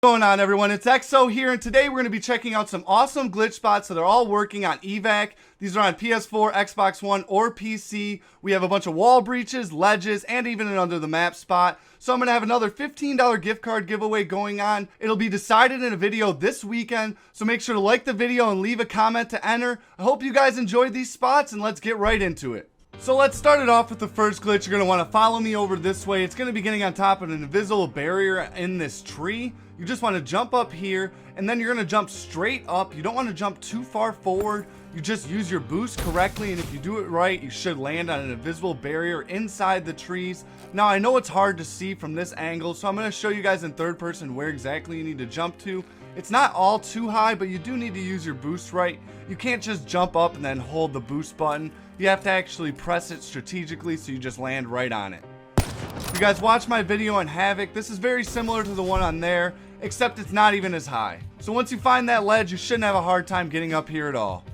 What's going on, everyone? It's XO here, and today we're going to be checking out some awesome glitch spots that are all working on Evac. These are on PS4, Xbox One, or PC. We have a bunch of wall breaches, ledges, and even an under the map spot. So I'm going to have another $15 gift card giveaway going on. It'll be decided in a video this weekend, so make sure to like the video and leave a comment to enter. I hope you guys enjoyed these spots, and let's get right into it. So let's start it off with the first glitch. You're going to want to follow me over this way. It's going to be getting on top of an invisible barrier in this tree. You just want to jump up here, and then you're going to jump straight up. You don't want to jump too far forward. You just use your boost correctly, and if you do it right, you should land on an invisible barrier inside the trees. Now, I know it's hard to see from this angle, so I'm going to show you guys in third person where exactly you need to jump to. It's not all too high, but you do need to use your boost right. You can't just jump up and then hold the boost button. You have to actually press it strategically so you just land right on it. If you guys watch my video on Havoc, this is very similar to the one on there, except it's not even as high. So once you find that ledge, you shouldn't have a hard time getting up here at all.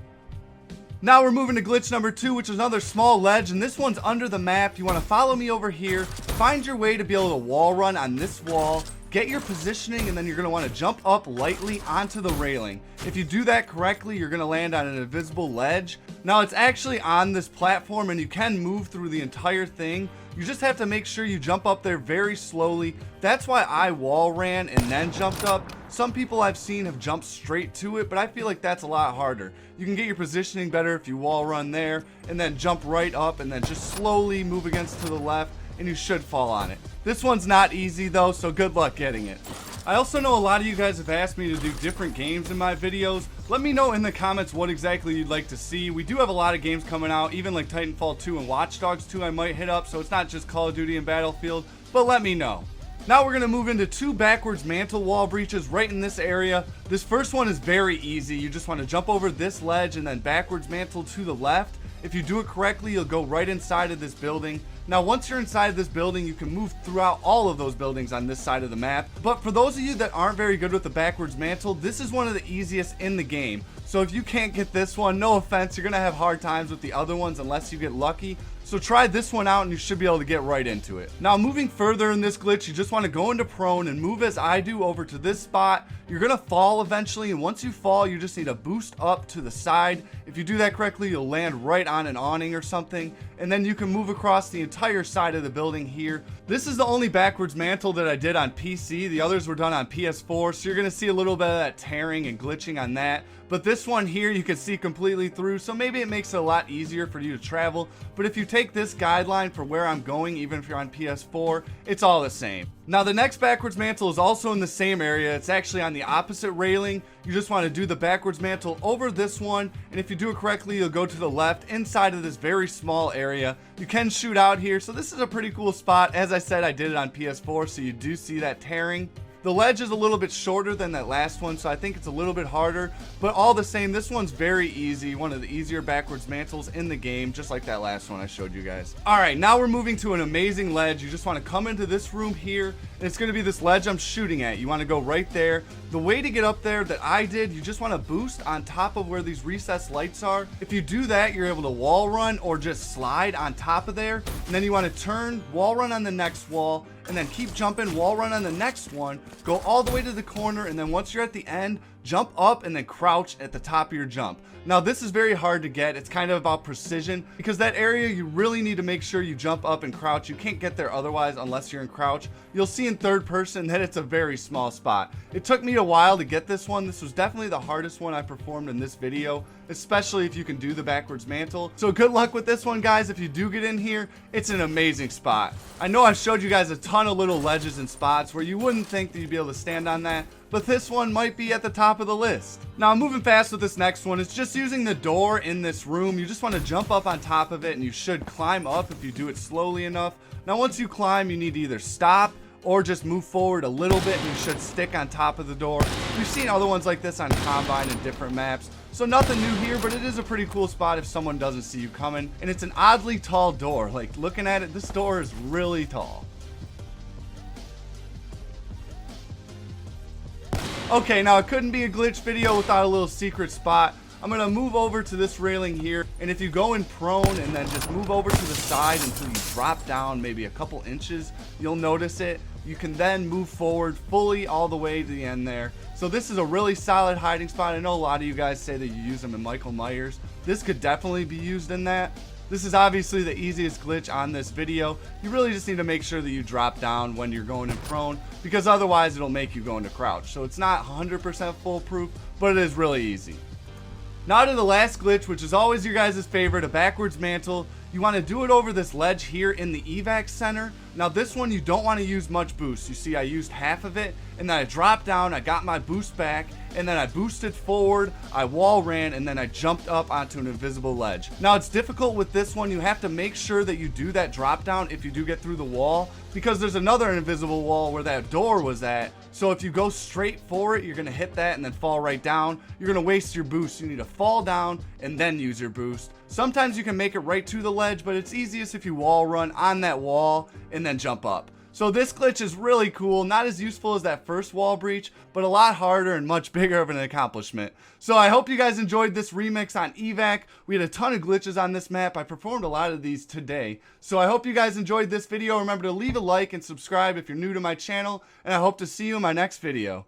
Now we're moving to glitch number 2, which is another small ledge, and this one's under the map. You want to follow me over here, find your way to be able to wall run on this wall, get your positioning, and then you're going to want to jump up lightly onto the railing. If you do that correctly, you're going to land on an invisible ledge. Now it's actually on this platform, and you can move through the entire thing. You just have to make sure you jump up there very slowly. That's why I wall ran and then jumped up. Some people I've seen have jumped straight to it, but I feel like that's a lot harder. You can get your positioning better if you wall run there and then jump right up and then just slowly move against to the left, and you should fall on it. This one's not easy though, so good luck getting it. I also know a lot of you guys have asked me to do different games in my videos. Let me know in the comments what exactly you'd like to see. We do have a lot of games coming out, even like Titanfall 2 and Watch Dogs 2 I might hit up, so it's not just Call of Duty and Battlefield, but let me know. Now we're going to move into 2 backwards mantle wall breaches right in this area. This first one is very easy. You just want to jump over this ledge and then backwards mantle to the left. If you do it correctly, you'll go right inside of this building. Now, once you're inside this building, you can move throughout all of those buildings on this side of the map. But for those of you that aren't very good with the backwards mantle, this is one of the easiest in the game. So if you can't get this one, no offense, you're going to have hard times with the other ones unless you get lucky. So try this one out and you should be able to get right into it. Now, moving further in this glitch, you just want to go into prone and move as I do over to this spot. You're going to fall eventually, and once you fall, you just need to boost up to the side. If you do that correctly, you'll land right on an awning or something, and then you can move across the entire side of the building here. This is the only backwards mantle that I did on PC. The others were done on PS4, so you're going to see a little bit of that tearing and glitching on that. But this one here, you can see completely through, so maybe it makes it a lot easier for you to travel. But if you take this guideline for where I'm going, even if you're on PS4, it's all the same. Now the next backwards mantle is also in the same area. It's actually on the opposite railing. You just want to do the backwards mantle over this one, and if you do it correctly, you'll go to the left inside of this very small area. You can shoot out here, so this is a pretty cool spot. As I said, I did it on PS4, so you do see that tearing. The ledge is a little bit shorter than that last one, so I think it's a little bit harder, but all the same, this one's very easy. One of the easier backwards mantles in the game, just like that last one I showed you guys. All right, now we're moving to an amazing ledge. You just want to come into this room here, and it's going to be this ledge I'm shooting at. You want to go right there. The way to get up there that I did, you just want to boost on top of where these recessed lights are. If you do that, you're able to wall run or just slide on top of there, and then you want to turn, wall run on the next wall, and then keep jumping, wall run on the next one, go all the way to the corner, and then once you're at the end, jump up and then crouch at the top of your jump. Now this is very hard to get. It's kind of about precision, because that area you really need to make sure you jump up and crouch. You can't get there otherwise unless you're in crouch. You'll see in third person that it's a very small spot. It took me a while to get this one. This was definitely the hardest one I performed in this video, especially if you can do the backwards mantle. So good luck with this one, guys. If you do get in here, it's an amazing spot. I know I've showed you guys a ton of little ledges and spots where you wouldn't think that you'd be able to stand on that, but this one might be at the top of the list. Now I'm moving fast with this next one. It's just using the door in this room. You just want to jump up on top of it, and you should climb up if you do it slowly enough. Now once you climb, you need to either stop or just move forward a little bit, and you should stick on top of the door. We've seen other ones like this on Combine and different maps, so nothing new here, but it is a pretty cool spot if someone doesn't see you coming. And it's an oddly tall door. Like, looking at it, this door is really tall. Okay, now it couldn't be a glitch video without a little secret spot. I'm going to move over to this railing here, and if you go in prone and then just move over to the side until you drop down maybe a couple inches, you'll notice it. you can then move forward fully all the way to the end there. So this is a really solid hiding spot. I know a lot of you guys say that you use them in Michael Myers. This could definitely be used in that. This is obviously the easiest glitch on this video. You really just need to make sure that you drop down when you're going in prone, because otherwise it'll make you go into crouch. So it's not 100% foolproof, but it is really easy. Now to the last glitch, which is always your guys' favorite, a backwards mantle. You want to do it over this ledge here in the evac center. Now this one you don't want to use much boost. You see I used half of it, and then I dropped down, I got my boost back, and then I boosted forward, I wall ran, and then I jumped up onto an invisible ledge. Now it's difficult with this one. You have to make sure that you do that drop down if you do get through the wall, because there's another invisible wall where that door was at. So if you go straight for it, you're going to hit that and then fall right down. You're going to waste your boost. You need to fall down and then use your boost. Sometimes you can make it right to the ledge, but it's easiest if you wall run on that wall and then jump up. So this glitch is really cool, not as useful as that first wall breach, but a lot harder and much bigger of an accomplishment. So I hope you guys enjoyed this remix on Evac. We had a ton of glitches on this map. I performed a lot of these today. So I hope you guys enjoyed this video. Remember to leave a like and subscribe if you're new to my channel, and I hope to see you in my next video.